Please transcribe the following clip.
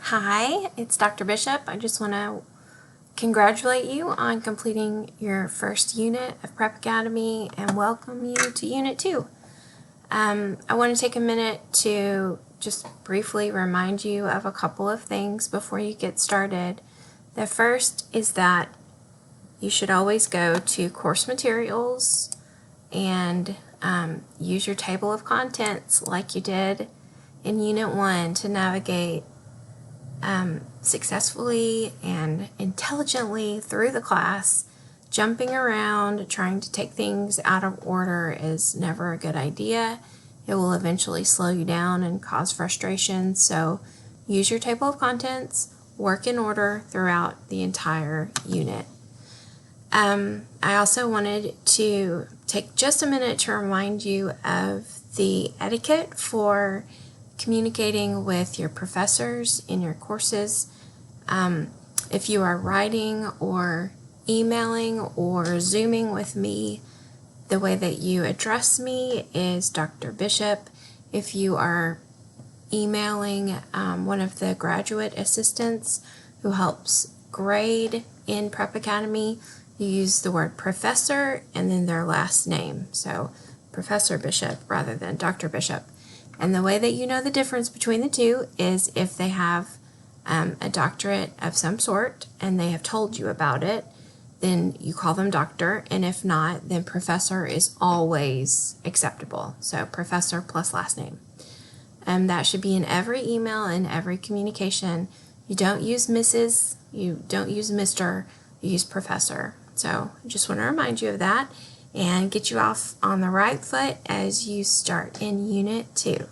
Hi, it's Dr. Bishop. I just want to congratulate you on completing your first unit of Prep Academy and welcome you to Unit 2. I want to take a minute to just briefly remind you of a couple of things before you get started. The first is that you should always go to course materials and use your table of contents like you did in Unit 1 to navigate successfully and intelligently through the class. Jumping around, trying to take things out of order is never a good idea. It will eventually slow you down and cause frustration. So use your table of contents, work in order throughout the entire unit. I also wanted to take just a minute to remind you of the etiquette for communicating with your professors in your courses. If you are writing or emailing or Zooming with me, the way that you address me is Dr. Bishop. If you are emailing one of the graduate assistants who helps grade in Prep Academy, you use the word professor and then their last name. So Professor Bishop rather than Dr. Bishop. And the way that you know the difference between the two is if they have a doctorate of some sort and they have told you about it, then you call them doctor, and if not, then professor is always acceptable. So professor plus last name. That should be in every email and every communication. You don't use Mrs., you don't use Mr., you use professor. So I just want to remind you of that and get you off on the right foot as you start in Unit 2.